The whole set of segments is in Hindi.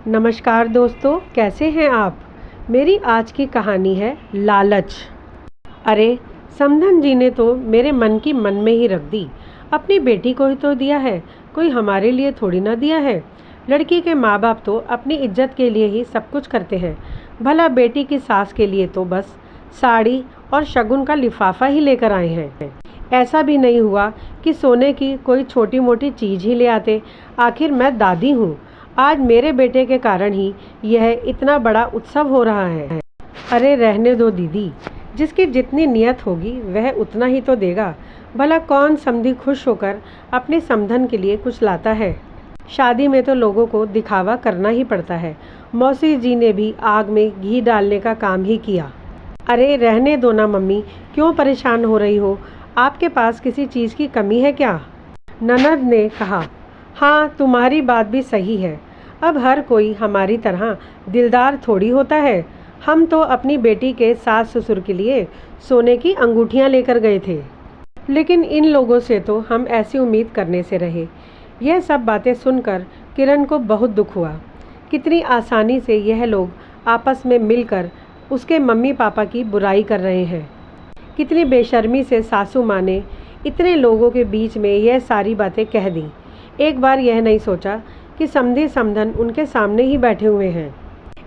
नमस्कार दोस्तों, कैसे हैं आप। मेरी आज की कहानी है लालच। अरे समधन जी ने तो मेरे मन की मन में ही रख दी। अपनी बेटी को ही तो दिया है, कोई हमारे लिए थोड़ी ना दिया है। लड़की के माँ बाप तो अपनी इज्जत के लिए ही सब कुछ करते हैं, भला बेटी की सास के लिए तो बस साड़ी और शगुन का लिफाफा ही लेकर आए हैं। ऐसा भी नहीं हुआ कि सोने की कोई छोटी मोटी चीज़ ही ले आते। आखिर मैं दादी हूँ, आज मेरे बेटे के कारण ही यह इतना बड़ा उत्सव हो रहा है। अरे रहने दो दीदी, जिसकी जितनी नियत होगी वह उतना ही तो देगा। भला कौन समधी खुश होकर अपने समधन के लिए कुछ लाता है। शादी में तो लोगों को दिखावा करना ही पड़ता है। मौसी जी ने भी आग में घी डालने का काम ही किया। अरे रहने दो ना मम्मी, क्यों परेशान हो रही हो। आपके पास किसी चीज़ की कमी है क्या। ननद ने कहा। हाँ, तुम्हारी बात भी सही है। अब हर कोई हमारी तरह दिलदार थोड़ी होता है। हम तो अपनी बेटी के सास ससुर के लिए सोने की अंगूठियां लेकर गए थे, लेकिन इन लोगों से तो हम ऐसी उम्मीद करने से रहे। यह सब बातें सुनकर किरण को बहुत दुख हुआ। कितनी आसानी से यह लोग आपस में मिलकर उसके मम्मी पापा की बुराई कर रहे हैं। कितनी बेशर्मी से सासू माँ ने इतने लोगों के बीच में यह सारी बातें कह दी। एक बार यह नहीं सोचा कि समधी समधन उनके सामने ही बैठे हुए हैं।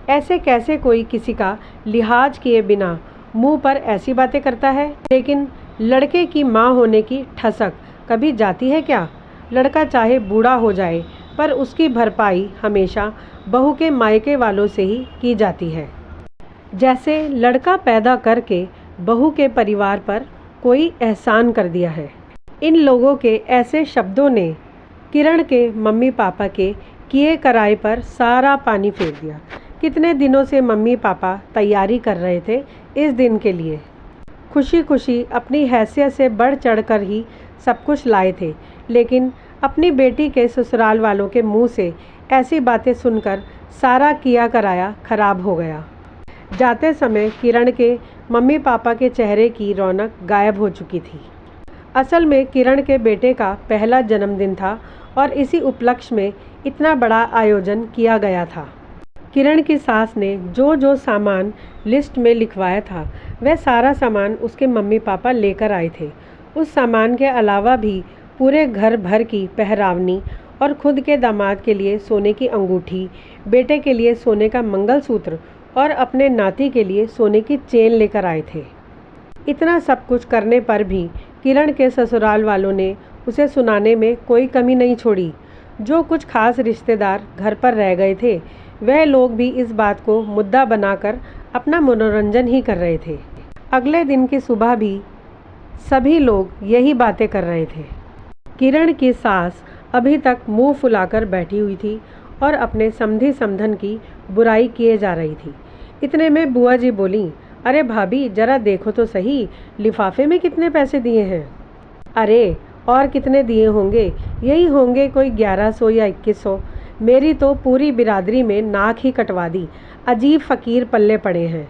ऐसे कैसे कोई किसी का लिहाज किए बिना मुंह पर ऐसी बातें करता है। लेकिन लड़के की माँ होने की ठसक कभी जाती है क्या। लड़का चाहे बूढ़ा हो जाए, पर उसकी भरपाई हमेशा बहू के मायके वालों से ही की जाती है। जैसे लड़का पैदा करके बहू के परिवार पर कोई एहसान कर दिया है। इन लोगों के ऐसे शब्दों ने किरण के मम्मी पापा के किए कराए पर सारा पानी फेर दिया। कितने दिनों से मम्मी पापा तैयारी कर रहे थे इस दिन के लिए। खुशी खुशी अपनी हैसियत से बढ़ चढ़कर ही सब कुछ लाए थे, लेकिन अपनी बेटी के ससुराल वालों के मुंह से ऐसी बातें सुनकर सारा किया कराया खराब हो गया। जाते समय किरण के मम्मी पापा के चेहरे की रौनक गायब हो चुकी थी। असल में किरण के बेटे का पहला जन्मदिन था और इसी उपलक्ष्य में इतना बड़ा आयोजन किया गया था। किरण की सास ने जो जो सामान लिस्ट में लिखवाया था वह सारा सामान उसके मम्मी पापा लेकर आए थे। उस सामान के अलावा भी पूरे घर भर की पहरावनी और खुद के दामाद के लिए सोने की अंगूठी, बेटे के लिए सोने का मंगलसूत्र और अपने नाती के लिए सोने की चेन लेकर आए थे। इतना सब कुछ करने पर भी किरण के ससुराल वालों ने उसे सुनाने में कोई कमी नहीं छोड़ी। जो कुछ खास रिश्तेदार घर पर रह गए थे वह लोग भी इस बात को मुद्दा बनाकर अपना मनोरंजन ही कर रहे थे। अगले दिन की सुबह भी सभी लोग यही बातें कर रहे थे। किरण की सास अभी तक मुंह फुलाकर बैठी हुई थी और अपने समधी समधन की बुराई किए जा रही थी। इतने में बुआ जी बोली, अरे भाभी जरा देखो तो सही, लिफाफे में कितने पैसे दिए हैं। अरे और कितने दिए होंगे, यही होंगे कोई 1100 या 2100। मेरी तो पूरी बिरादरी में नाक ही कटवा दी। अजीब फ़कीर पल्ले पड़े हैं।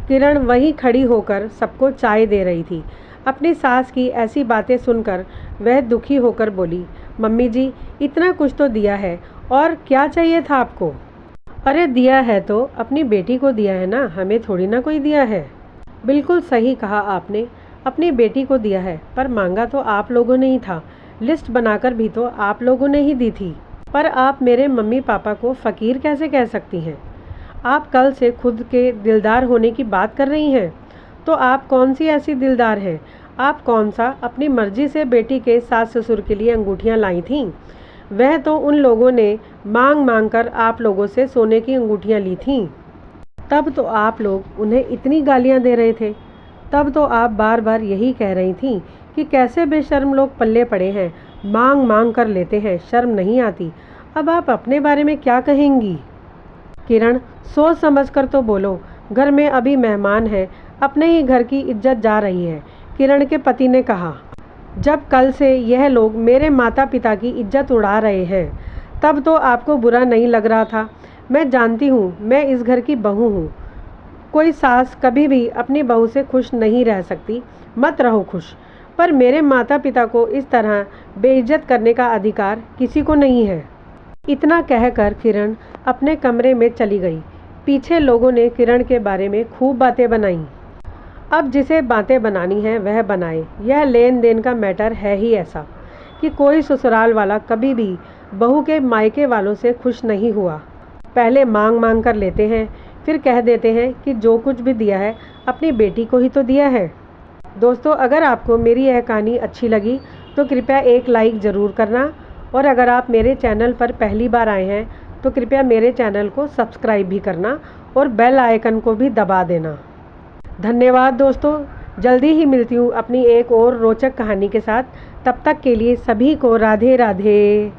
किरण वहीं खड़ी होकर सबको चाय दे रही थी। अपनी सास की ऐसी बातें सुनकर वह दुखी होकर बोली, मम्मी जी इतना कुछ तो दिया है, और क्या चाहिए था आपको। अरे दिया है तो अपनी बेटी को दिया है ना, हमें थोड़ी ना कोई दिया है। बिल्कुल सही कहा आपने, अपनी बेटी को दिया है, पर मांगा तो आप लोगों ने ही था। लिस्ट बनाकर भी तो आप लोगों ने ही दी थी। पर आप मेरे मम्मी पापा को फ़कीर कैसे कह सकती हैं। आप कल से खुद के दिलदार होने की बात कर रही हैं, तो आप कौन सी ऐसी दिलदार हैं। आप कौन सा अपनी मर्जी से बेटी के सास ससुर के लिए अंगूठियाँ लाई थीं। वह तो उन लोगों ने मांग मांग कर आप लोगों से सोने की अंगूठियाँ ली थीं। तब तो आप लोग उन्हें इतनी गालियाँ दे रहे थे। तब तो आप बार बार यही कह रही थीं कि कैसे बेशर्म लोग पल्ले पड़े हैं, मांग मांग कर लेते हैं, शर्म नहीं आती। अब आप अपने बारे में क्या कहेंगी। किरण सोच समझ कर तो बोलो, घर में अभी मेहमान है, अपने ही घर की इज्जत जा रही है। किरण के पति ने कहा, जब कल से यह लोग मेरे माता पिता की इज्जत उड़ा रहे हैं तब तो आपको बुरा नहीं लग रहा था। मैं जानती हूँ, मैं इस घर की बहू हूँ। कोई सास कभी भी अपनी बहू से खुश नहीं रह सकती। मत रहो खुश, पर मेरे माता पिता को इस तरह बेइज्जत करने का अधिकार किसी को नहीं है। इतना कहकर किरण अपने कमरे में चली गई। पीछे लोगों ने किरण के बारे में खूब बातें बनाई। अब जिसे बातें बनानी है वह बनाए। यह लेन देन का मैटर है ही ऐसा कि कोई ससुराल वाला कभी भी बहू के मायके वालों से खुश नहीं हुआ। पहले मांग मांग कर लेते हैं, फिर कह देते हैं कि जो कुछ भी दिया है अपनी बेटी को ही तो दिया है। दोस्तों, अगर आपको मेरी यह कहानी अच्छी लगी तो कृपया एक लाइक ज़रूर करना, और अगर आप मेरे चैनल पर पहली बार आए हैं तो कृपया मेरे चैनल को सब्सक्राइब भी करना और बेल आइकन को भी दबा देना। धन्यवाद दोस्तों, जल्दी ही मिलती हूँ अपनी एक और रोचक कहानी के साथ। तब तक के लिए सभी को राधे राधे।